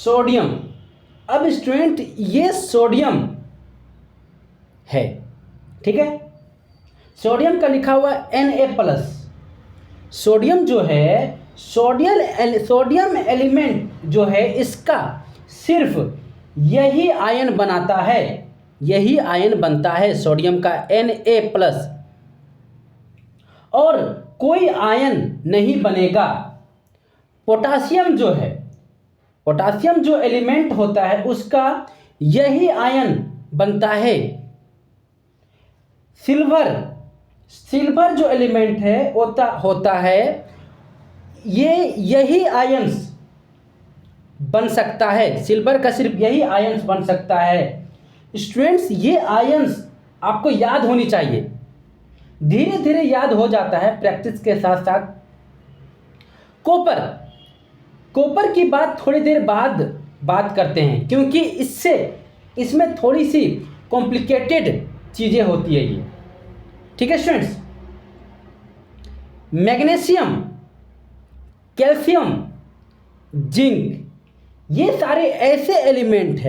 Sodium. अब student ये sodium है, ठीक है, सोडियम का लिखा हुआ Na+। सोडियम जो है, सोडियम एलिमेंट जो है इसका सिर्फ यही आयन बनाता है, यही आयन बनता है सोडियम का Na+, और कोई आयन नहीं बनेगा। पोटासियम जो है, पोटासियम जो एलिमेंट होता है उसका यही आयन बनता है। सिल्वर जो एलिमेंट है होता है यही आयंस बन सकता है, सिल्वर का सिर्फ यही आयंस बन सकता है। स्टूडेंट्स ये आयंस आपको याद होनी चाहिए, धीरे धीरे याद हो जाता है प्रैक्टिस के साथ साथ। कॉपर की बात थोड़ी देर बाद बात करते हैं, क्योंकि इसमें थोड़ी सी कॉम्प्लिकेटेड चीज़ें होती है ये, ठीक है स्टूडेंट्स। मैग्नीशियम, कैल्शियम, जिंक, ये सारे ऐसे एलिमेंट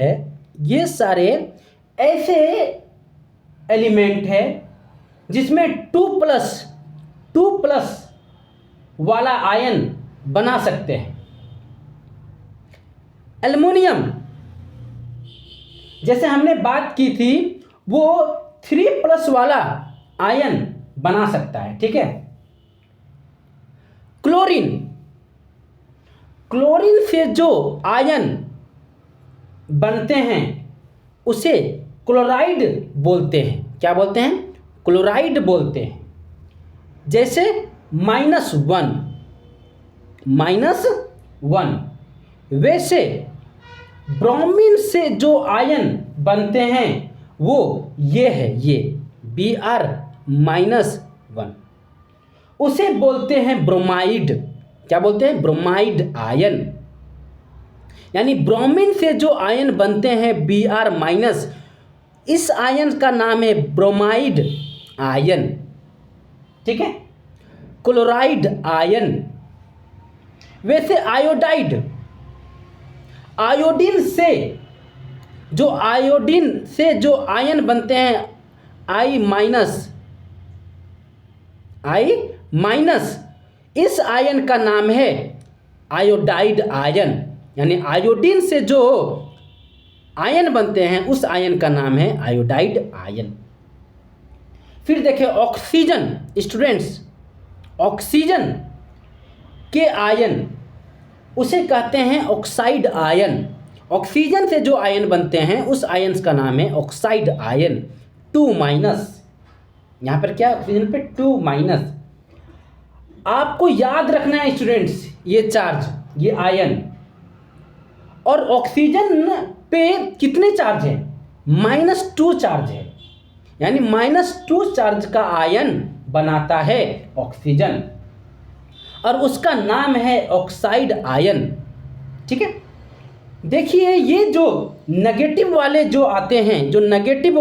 है जिसमें 2+ वाला आयन बना सकते हैं। एल्युमिनियम जैसे हमने बात की थी वो 3+ वाला आयन बना सकता है, ठीक है। क्लोरीन से जो आयन बनते हैं उसे क्लोराइड बोलते हैं। क्या बोलते हैं? क्लोराइड बोलते हैं। जैसे -1। वैसे ब्रोमीन से जो आयन बनते हैं वो ये है, ये Br-1, उसे बोलते हैं ब्रोमाइड। क्या बोलते हैं? Bromide ion. यानी ब्रोमीन से जो आयन बनते हैं Br-, इस आयन का नाम है ब्रोमाइड आयन, ठीक है, क्लोराइड आयन। वैसे आयोडीन से जो आयन बनते हैं I-, इस आयन का नाम है आयोडाइड आयन। यानी आयोडीन से जो आयन बनते हैं उस आयन का नाम है आयोडाइड आयन। फिर देखें ऑक्सीजन। स्टूडेंट्स, ऑक्सीजन के आयन उसे कहते हैं ऑक्साइड आयन। ऑक्सीजन से जो आयन बनते हैं उस आयन का नाम है ऑक्साइड आयन, 2-। यहाँ पर क्या, ऑक्सीजन पे 2-। आपको याद रखना है स्टूडेंट्स, ये चार्ज, ये आयन, और ऑक्सीजन पे कितने चार्ज हैं? -2 चार्ज है। यानी -2 चार्ज का आयन बनाता है ऑक्सीजन, और उसका नाम है ऑक्साइड आयन, ठीक है। देखिए ये जो नेगेटिव वाले जो आते हैं, जो नेगेटिव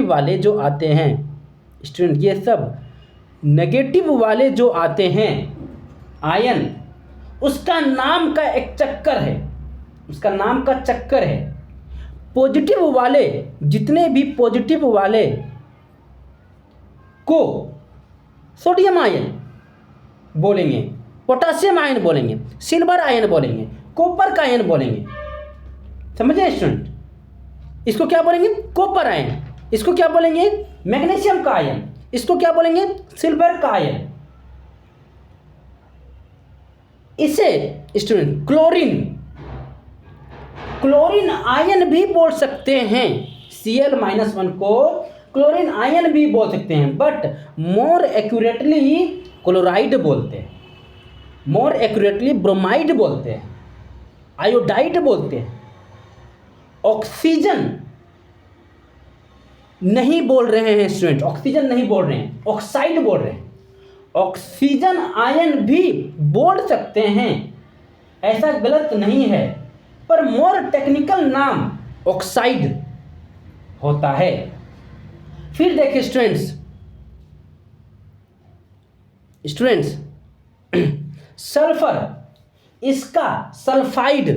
वाले जो आते हैं स्टूडेंट, ये सब नेगेटिव वाले जो आते हैं आयन, उसका नाम का एक चक्कर है, उसका नाम का चक्कर है। पॉजिटिव वाले, जितने भी पॉजिटिव वाले को सोडियम आयन बोलेंगे, पोटासियम आयन बोलेंगे, सिल्वर आयन बोलेंगे, कॉपर का आयन बोलेंगे। समझे स्टूडेंट? इसको क्या बोलेंगे? Copper ion. इसको क्या बोलेंगे? मैग्नीशियम का आयन। इसको क्या बोलेंगे? सिल्वर का आयन। इसे स्टूडेंट क्लोरीन आयन भी बोल सकते हैं। Cl-1 को क्लोरीन आयन भी बोल सकते हैं, बट मोर एक्यूरेटली क्लोराइड बोलते हैं, मोर एक्यूरेटली ब्रोमाइड बोलते हैं, आयोडाइड बोलते हैं। ऑक्सीजन नहीं बोल रहे हैं स्टूडेंट, ऑक्सीजन नहीं बोल रहे हैं, ऑक्साइड बोल रहे हैं। ऑक्सीजन आयन भी बोल सकते हैं, ऐसा गलत नहीं है, पर मोर टेक्निकल नाम ऑक्साइड होता है। फिर देखिए स्टूडेंट्स, सल्फर, इसका सल्फाइड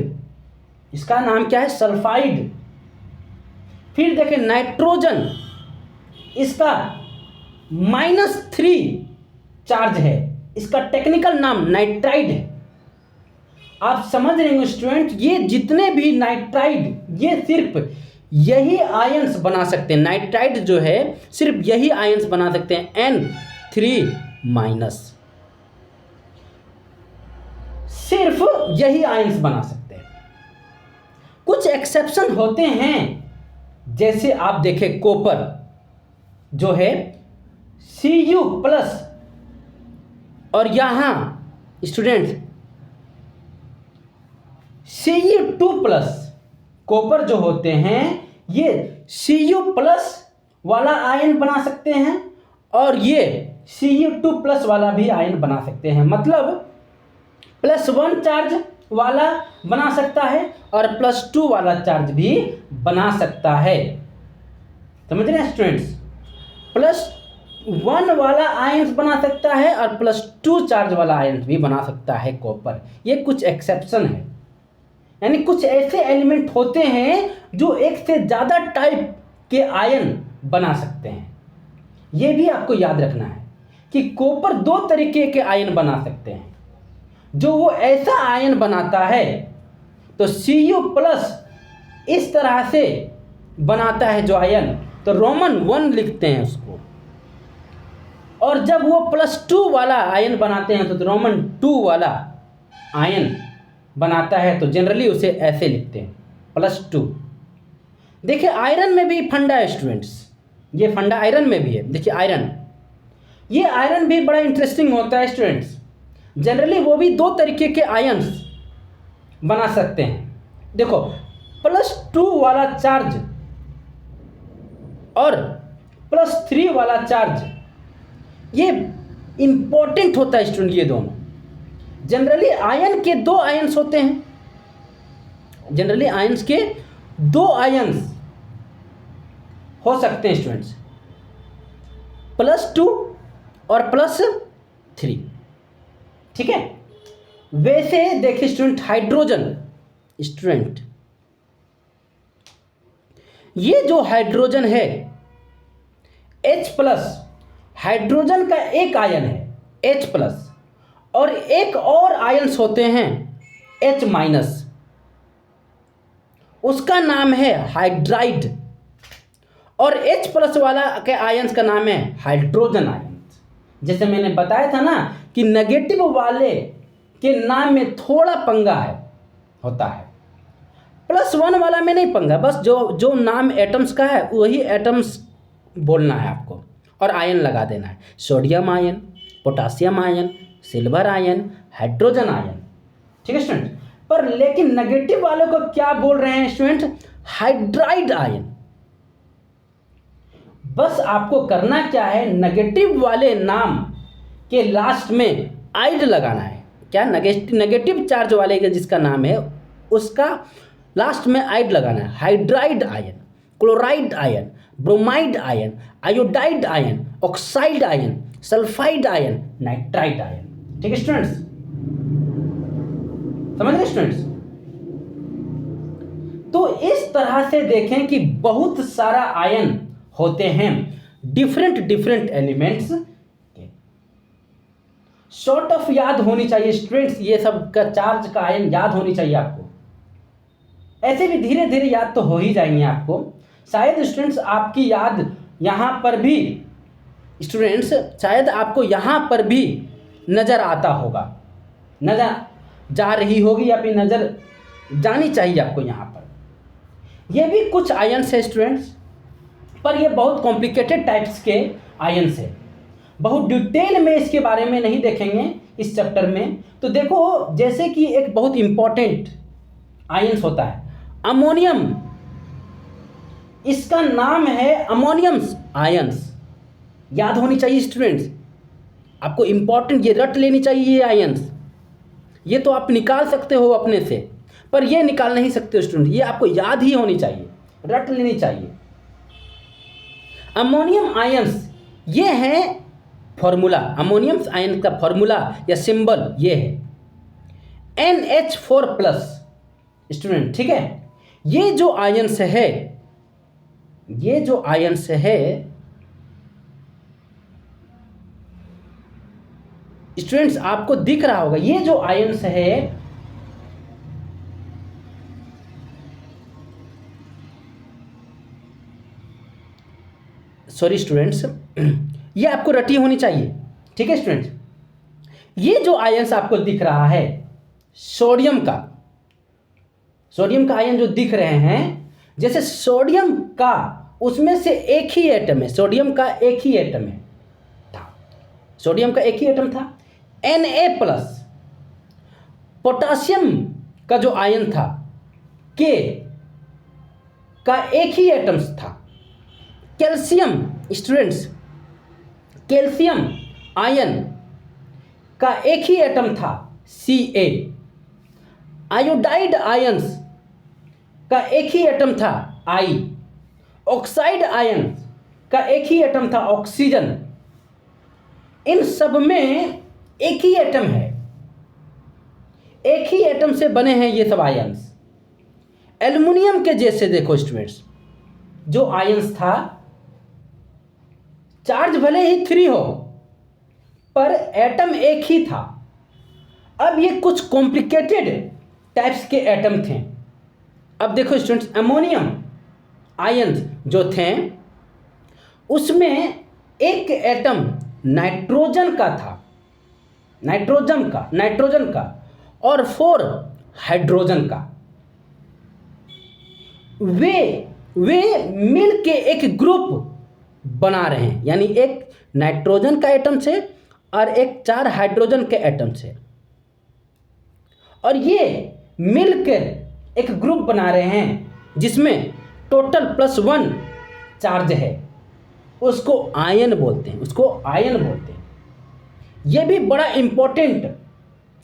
इसका नाम क्या है? सल्फाइड। फिर देखें नाइट्रोजन, इसका -3 चार्ज है, इसका टेक्निकल नाम नाइट्राइड है। आप समझ रहे होंगे स्टूडेंट, ये जितने भी नाइट्राइड, ये सिर्फ यही आयंस बना सकते हैं। नाइट्राइड जो है सिर्फ यही आयंस बना सकते हैं, N3-, सिर्फ यही आयंस बना सकते हैं। कुछ एक्सेप्शन होते हैं, जैसे आप देखें कॉपर जो है Cu+, और यहां स्टूडेंट Cu2+, कॉपर जो होते हैं ये Cu+ वाला आयन बना सकते हैं और ये Cu2+ वाला भी आयन बना सकते हैं। मतलब +1 चार्ज वाला बना सकता है और +2 वाला चार्ज भी बना सकता है। समझ रहे हैं स्टूडेंट्स? +1 वाला आयंस बना सकता है और +2 चार्ज वाला आयंस भी बना सकता है कॉपर। ये कुछ एक्सेप्शन है, यानी कुछ ऐसे एलिमेंट होते हैं जो एक से ज़्यादा टाइप के आयन बना सकते हैं। ये भी आपको याद रखना है कि कॉपर 2 तरीके के आयन बना सकते हैं। जो वो ऐसा आयन बनाता है तो Cu+ इस तरह से बनाता है जो आयन, तो रोमन 1 लिखते हैं उसको। और जब वो +2 वाला आयन बनाते हैं तो रोमन 2 वाला आयन बनाता है, तो जनरली उसे ऐसे लिखते हैं +2। देखिए आयरन में भी फंडा है स्टूडेंट्स, ये फंडा आयरन में भी है। देखिए आयरन, ये आयरन भी बड़ा इंटरेस्टिंग होता है स्टूडेंट्स। जनरली वो भी 2 तरीके के आयन्स बना सकते हैं। देखो +2 वाला चार्ज और +3 वाला चार्ज, ये इंपॉर्टेंट होता है स्टूडेंट। ये दोनों जनरली आयन के 2 आयन्स होते हैं, जनरली आयन्स के 2 आयन्स हो सकते हैं स्टूडेंट्स, +2 और +3। ठीक है। वैसे देखिए स्टूडेंट हाइड्रोजन, स्टूडेंट ये जो हाइड्रोजन है H+, हाइड्रोजन का एक आयन है H+, और एक और आयन्स होते हैं H-, उसका नाम है हाइड्राइड, और H+ वाला के आयन्स का नाम है हाइड्रोजन आयन। जैसे मैंने बताया था ना कि नेगेटिव वाले के नाम में थोड़ा पंगा है होता है, +1 वाला में नहीं पंगा, बस जो नाम एटम्स का है वही एटम्स बोलना है आपको और आयन लगा देना है। Sodium ion, potassium ion, silver ion, hydrogen ion. ठीक है स्टूडेंट। पर लेकिन नेगेटिव वालों को क्या बोल रहे हैं स्टूडेंट? Hydride ion. बस आपको करना क्या है, नेगेटिव वाले नाम के लास्ट में आइड लगाना है। क्या? नेगेटिव चार्ज वाले का जिसका नाम है उसका लास्ट में आइड लगाना है। Hydride ion, chloride ion, bromide ion, iodide ion, oxide ion, sulphide ion, nitride ion. ठीक है स्टूडेंट्स, समझ रहे स्टूडेंट्स? तो इस तरह से देखें कि बहुत सारा आयन होते हैं डिफरेंट एलिमेंट्स के। शॉर्ट ऑफ याद होनी चाहिए स्टूडेंट्स, ये सब का चार्ज का आयन याद होनी चाहिए आपको। ऐसे भी धीरे धीरे याद तो हो ही जाएंगे आपको। शायद स्टूडेंट्स आपकी याद यहाँ पर भी स्टूडेंट्स शायद आपको यहाँ पर भी नज़र आता होगा, नज़र जा रही होगी या फिर नज़र जानी चाहिए आपको यहाँ पर। ये भी कुछ आयन्स है स्टूडेंट्स, पर ये बहुत कॉम्प्लिकेटेड टाइप्स के आयन्स है। बहुत डिटेल में इसके बारे में नहीं देखेंगे इस चैप्टर में। तो देखो जैसे कि एक बहुत इम्पॉर्टेंट आयन्स होता है अमोनियम, इसका नाम है अमोनियम आयन्स। याद होनी चाहिए स्टूडेंट्स आपको, इम्पॉर्टेंट, ये रट लेनी चाहिए ये आयन्स। ये तो आप निकाल सकते हो अपने से, पर ये निकाल नहीं सकते स्टूडेंट, ये आपको याद ही होनी चाहिए, रट लेनी चाहिए। अमोनियम आयन्स ये है फॉर्मूला, अमोनियम आयन का फॉर्मूला या सिंबल ये है NH4+। स्टूडेंट, ठीक है। ये जो आयंस है, ये जो आयंस है स्टूडेंट्स, आपको दिख रहा होगा, ये जो आयंस है सॉरी स्टूडेंट्स, ये आपको रटी होनी चाहिए, ठीक है स्टूडेंट्स। ये जो आयंस आपको दिख रहा है सोडियम का, सोडियम का आयन जो दिख रहे हैं, जैसे सोडियम का उसमें से एक ही एटम है, सोडियम का एक ही एटम है था, सोडियम का एक ही एटम था। Na+, पोटासियम का जो आयन था K का एक ही एटम था। कैल्शियम स्टूडेंट्स, कैल्शियम आयन का एक ही एटम था Ca। आयोडाइड आयंस का एक ही एटम था I। ऑक्साइड आयन का एक ही एटम था ऑक्सीजन। इन सब में एक ही एटम है, एक ही एटम से बने हैं ये सब आयंस। एल्युमिनियम के जैसे देखो स्टूडेंट्स, जो आयंस था, चार्ज भले ही 3 हो पर एटम एक ही था। अब ये कुछ कॉम्प्लिकेटेड टाइप्स के एटम थे। अब देखो स्टूडेंट्स, अमोनियम आयंस जो थे उसमें एक एटम नाइट्रोजन का था, नाइट्रोजन का और 4 हाइड्रोजन का। वे मिल के एक ग्रुप बना रहे हैं, यानी एक नाइट्रोजन का एटम से और एक 4 हाइड्रोजन के एटम से, और ये मिलकर एक ग्रुप बना रहे हैं जिसमें टोटल +1 चार्ज है। उसको आयन बोलते हैं, उसको आयन बोलते हैं। ये भी बड़ा इंपॉर्टेंट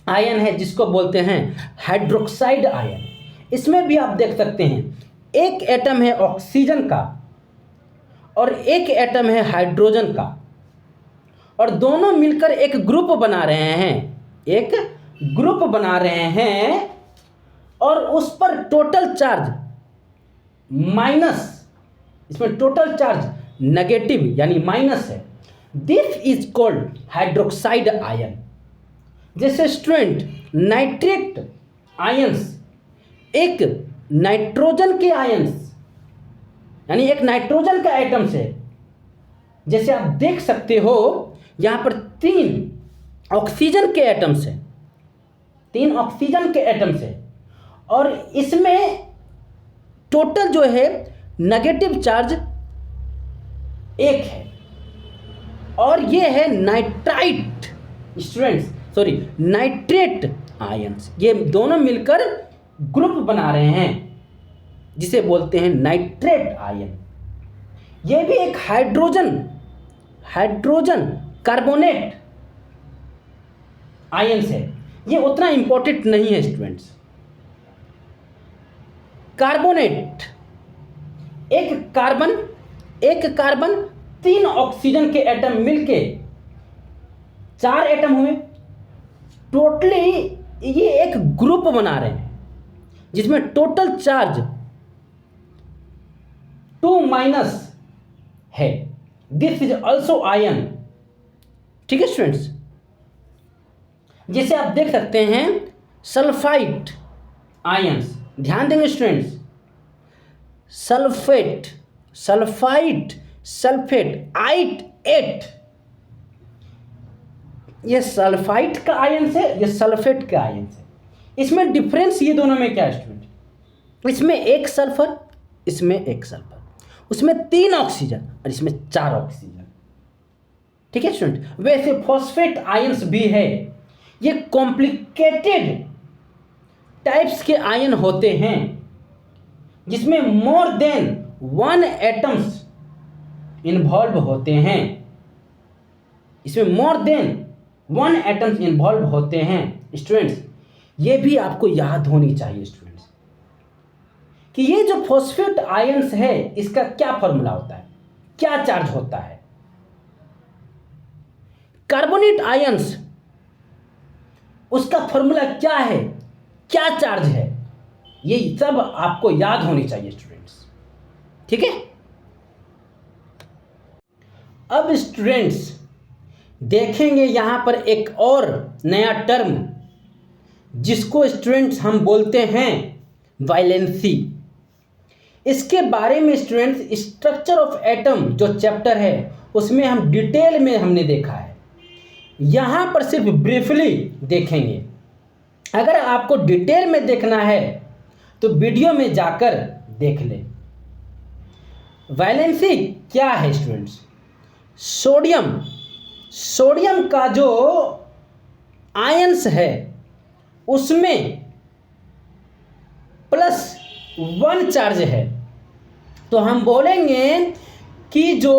आयन है जिसको बोलते हैं हाइड्रोक्साइड आयन। इसमें भी आप देख सकते हैं, एक एटम है ऑक्सीजन का और एक एटम है हाइड्रोजन का, और दोनों मिलकर एक ग्रुप बना रहे हैं, एक ग्रुप बना रहे हैं, और उस पर टोटल चार्ज माइनस, इसमें टोटल चार्ज नेगेटिव यानी माइनस है। This is called hydroxide ion. जैसे स्टूडेंट नाइट्रेट आयंस, एक नाइट्रोजन के आयंस यानी एक नाइट्रोजन का एटम से, जैसे आप देख सकते हो यहाँ पर 3 ऑक्सीजन के एटम से, 3 ऑक्सीजन के एटम से, और इसमें टोटल जो है नेगेटिव चार्ज 1 है, और ये है nitrite students, sorry nitrate ions. ये दोनों मिलकर ग्रुप बना रहे हैं जिसे बोलते हैं नाइट्रेट आयन। ये भी एक हाइड्रोजन कार्बोनेट आयंस है। ये उतना इंपॉर्टेंट नहीं है स्टूडेंट्स। कार्बोनेट, एक कार्बन 3 ऑक्सीजन के एटम मिलके 4 एटम हुए। टोटली ये एक ग्रुप बना रहे हैं जिसमें टोटल चार्ज 2- है। दिस इज ऑल्सो आयन, ठीक है स्टूडेंट्स। जैसे आप देख सकते हैं सल्फाइड आयंस, ध्यान देंगे स्टूडेंट्स, सल्फेट आइट 8, ये सल्फाइड का आयन से, ये सल्फेट का आयन से। इसमें डिफरेंस ये दोनों में क्या है स्टूडेंट? इसमें एक सल्फर, इसमें एक सल्फर, उसमें 3 ऑक्सीजन और इसमें 4 ऑक्सीजन, ठीक है स्टूडेंट। वैसे फॉस्फेट आयंस भी है। ये कॉम्प्लिकेटेड टाइप्स के आयन होते हैं जिसमें मोर देन 1 एटम्स इन्वॉल्व होते हैं, इसमें मोर देन 1 एटम्स इन्वॉल्व होते हैं स्टूडेंट्स। ये भी आपको याद होनी चाहिए स्टूडेंट्स कि ये जो फॉस्फेट आयंस है इसका क्या फॉर्मूला होता है, क्या चार्ज होता है। कार्बोनेट आयंस, उसका फॉर्मूला क्या है, क्या चार्ज है। ये सब आपको याद होनी चाहिए स्टूडेंट्स, ठीक है। अब स्टूडेंट्स देखेंगे यहाँ पर एक और नया टर्म जिसको स्टूडेंट्स हम बोलते हैं वैलेंसी। इसके बारे में स्टूडेंट्स स्ट्रक्चर ऑफ एटम जो चैप्टर है उसमें हम डिटेल में हमने देखा है, यहाँ पर सिर्फ ब्रीफली देखेंगे। अगर आपको डिटेल में देखना है तो वीडियो में जाकर देख लें। वैलेंसी क्या है स्टूडेंट्स? सोडियम का जो आयंस है उसमें +1 चार्ज है, तो हम बोलेंगे कि जो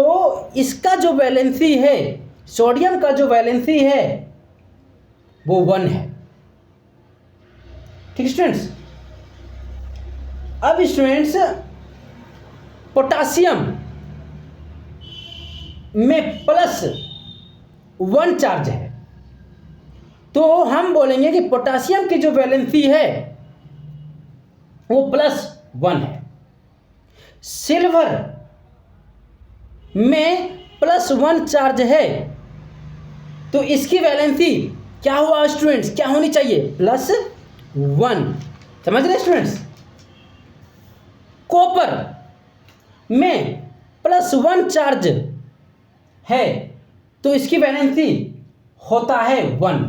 इसका जो वैलेंसी है, सोडियम का जो वैलेंसी है वो 1 है, ठीक स्टूडेंट्स। अब स्टूडेंट्स पोटासियम में +1 चार्ज है, तो हम बोलेंगे कि पोटासियम की जो वैलेंसी है वो +1 है। सिल्वर में +1 चार्ज है, तो इसकी वैलेंसी क्या हुआ स्टूडेंट्स? क्या होनी चाहिए? +1। समझ रहे स्टूडेंट्स? कॉपर में +1 चार्ज है, तो इसकी वैलेंसी होता है 1।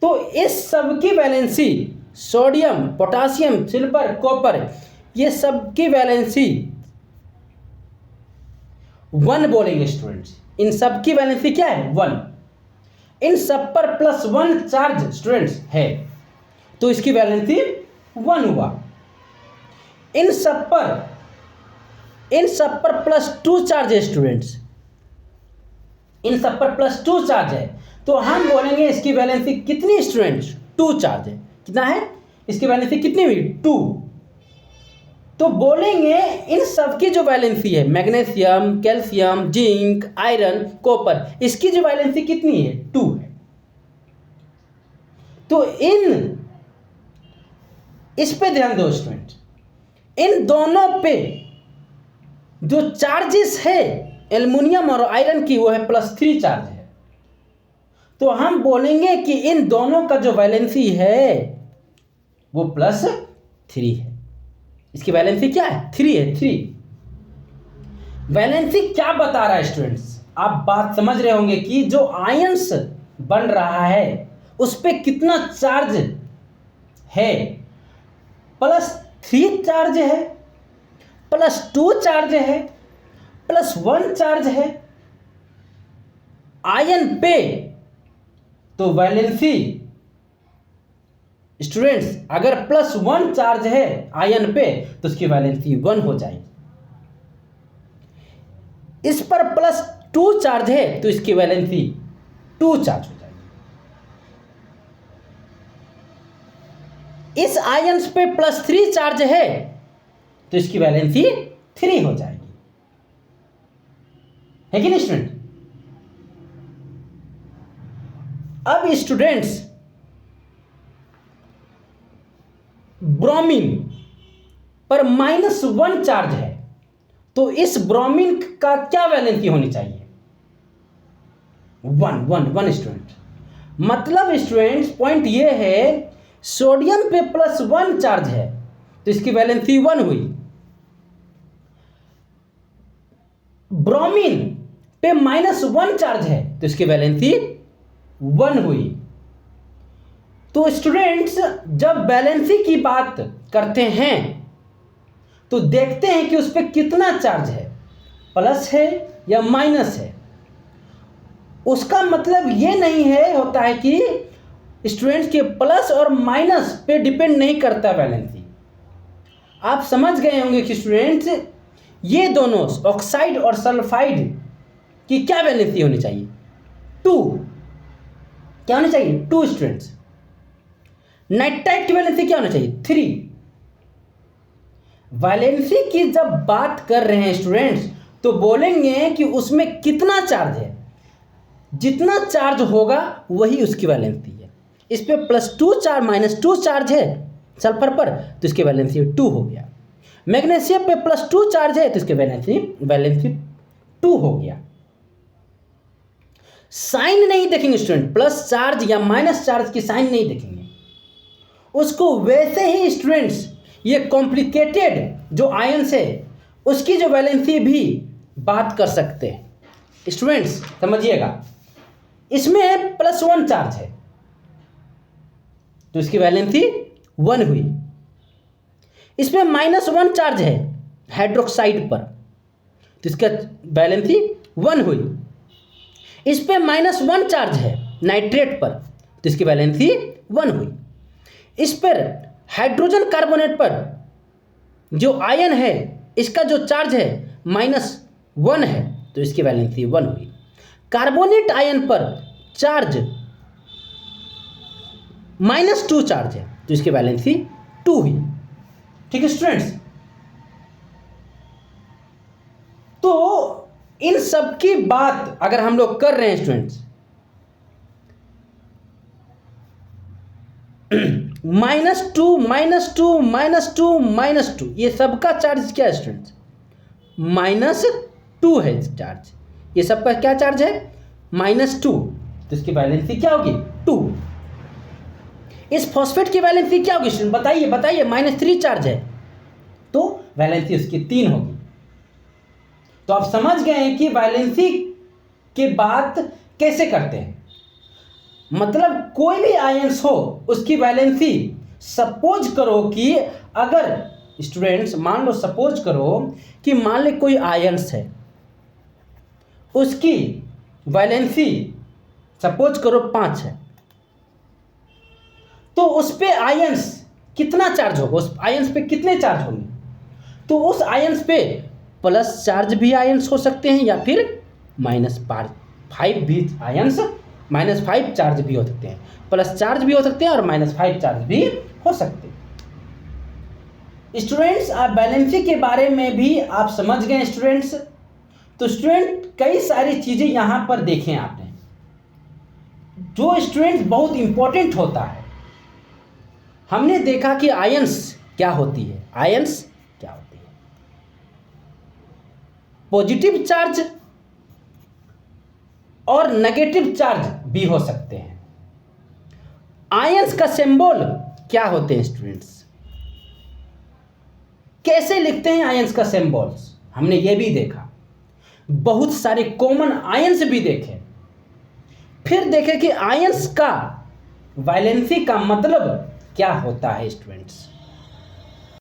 तो इस सब की valency, sodium, potassium, silver, copper, ये सब की वैलेंसी 1 बोलेंगे स्टूडेंट्स। इन सब की वैलेंसी क्या है? 1। इन सब पर +1 चार्ज स्टूडेंट्स है, तो इसकी वैलेंसी 1 हुआ। इन सब पर +2 चार्ज है स्टूडेंट्स, इन सब पर +2 चार्ज है, तो हम बोलेंगे इसकी वैलेंसी कितनी स्टूडेंट्स? 2 चार्ज है। कितना है? इसकी वैलेंसी कितनी हुई? 2। तो बोलेंगे इन सब की जो वैलेंसी है, magnesium, calcium, zinc, iron, copper, इसकी जो वैलेंसी कितनी है? 2 है। तो इस पे ध्यान दो स्टूडेंट, इन दोनों पे जो चार्जेस है एल्युमिनियम और आयरन की, वो है +3 चार्ज है, तो हम बोलेंगे कि इन दोनों का जो वैलेंसी है वो +3 है। इसकी वैलेंसी क्या है? 3 है। 3 वैलेंसी क्या बता रहा है स्टूडेंट्स? आप बात समझ रहे होंगे कि जो आयंस बन रहा है उस पे कितना चार्ज है? +3 चार्ज है, +2 चार्ज है, +1 चार्ज है आयन पे। तो वैलेंसी स्टूडेंट्स अगर +1 चार्ज है आयन पे तो उसकी वैलेंसी 1 हो जाएगी। इस पर +2 चार्ज है तो इसकी वैलेंसी 2 चार्ज हो जाएगी। इस आयंस पे +3 चार्ज है तो इसकी वैलेंसी 3 हो जाएगी, है कि नहीं स्टूडेंट? अब स्टूडेंट्स ब्रोमीन पर -1 चार्ज है, तो इस ब्रोमीन का क्या वैलेंसी होनी चाहिए? 1 स्टूडेंट। मतलब स्टूडेंट्स पॉइंट ये है, सोडियम पे +1 चार्ज है तो इसकी वैलेंसी 1 हुई। ब्रोमीन पे -1 चार्ज है तो इसकी वैलेंसी 1 हुई। तो स्टूडेंट्स जब वैलेंसी की बात करते हैं तो देखते हैं कि उस पर कितना चार्ज है, प्लस है या माइनस है। उसका मतलब ये नहीं है होता है कि स्टूडेंट्स के प्लस और माइनस पे डिपेंड नहीं करता वैलेंसी। आप समझ गए होंगे कि स्टूडेंट्स ये दोनों ऑक्साइड और सल्फाइड की क्या वैलेंसी होनी चाहिए? 2। क्या होनी चाहिए? 2 स्टूडेंट्स। नाइट्राइट की वैलेंसी क्या होनी चाहिए? 3। वैलेंसी की जब बात कर रहे हैं स्टूडेंट्स तो बोलेंगे कि उसमें कितना चार्ज है, जितना चार्ज होगा वही उसकी वैलेंसी है। इस पे +2 चार्ज -2 चार्ज है सल्फर पर, तो इसकी वैलेंसी 2 हो गया। मैग्नीशियम पे +2 चार्ज है, तो इसकी वैलेंसी 2 हो गया। साइन नहीं देखेंगे स्टूडेंट, प्लस चार्ज या माइनस चार्ज की साइन नहीं देखेंगे, उसको वैसे ही स्टूडेंट्स ये कॉम्प्लिकेटेड जो आयन्स है उसकी जो वैलेंसी भी बात कर सकते हैं। स्टूडेंट्स समझिएगा, इसमें +1 चार्ज है तो इसकी वैलेंसी 1 हुई। इसमें -1 चार्ज है हाइड्रोक्साइड पर, तो इसका वैलेंसी 1 हुई। इस पे -1 चार्ज है नाइट्रेट पर, तो इसकी वैलेंसी 1 हुई। इस पर हाइड्रोजन कार्बोनेट पर जो आयन है इसका जो चार्ज है -1 है, तो इसकी वैलेंसी 1 हुई। कार्बोनेट आयन पर चार्ज -2 चार्ज है, तो इसकी वैलेंसी 2 हुई। ठीक है स्टूडेंट्स, तो इन सब की बात अगर हम लोग कर रहे हैं स्टूडेंट्स, -2 ये सबका चार्ज क्या है स्टूडेंट्स? -2 है चार्ज, ये सबका क्या चार्ज है? -2, तो इसकी वैलेंसी क्या होगी? 2। इस फॉस्फेट की वैलेंसी क्या होगी स्टूडेंट? बताइए -3 चार्ज है, तो वैलेंसी उसकी 3 होगी। तो आप समझ गए हैं कि वैलेंसी की बात कैसे करते हैं। मतलब कोई भी आयंस हो उसकी वैलेंसी, सपोज करो कि अगर स्टूडेंट्स मान लो, सपोज करो कि मान ले कोई आयंस है, उसकी वैलेंसी सपोज करो 5 है, तो उस पे आयंस कितना चार्ज होगा? उस आयंस पे कितने चार्ज होंगे? तो उस आयंस पे प्लस चार्ज भी आयंस हो सकते हैं या फिर -5 भी आयंस, -5 चार्ज भी हो सकते हैं, प्लस चार्ज भी हो सकते हैं और -5 चार्ज भी हो सकते हैं। स्टूडेंट्स आप वैलेंसी के बारे में भी आप समझ गए स्टूडेंट्स। तो स्टूडेंट कई सारी चीज़ें यहाँ पर देखें आपने, जो स्टूडेंट्स बहुत इंपॉर्टेंट होता है। हमने देखा कि आयंस क्या होती है, आयंस क्या होती है, पॉजिटिव चार्ज और नेगेटिव चार्ज भी हो सकते हैं। आयंस का सिंबल क्या होते हैं स्टूडेंट्स? कैसे लिखते हैं आयंस का सिंबल्स? हमने ये भी देखा, बहुत सारे कॉमन आयंस भी देखे, फिर देखे कि आयंस का वैलेंसी का मतलब क्या होता है स्टूडेंट्स।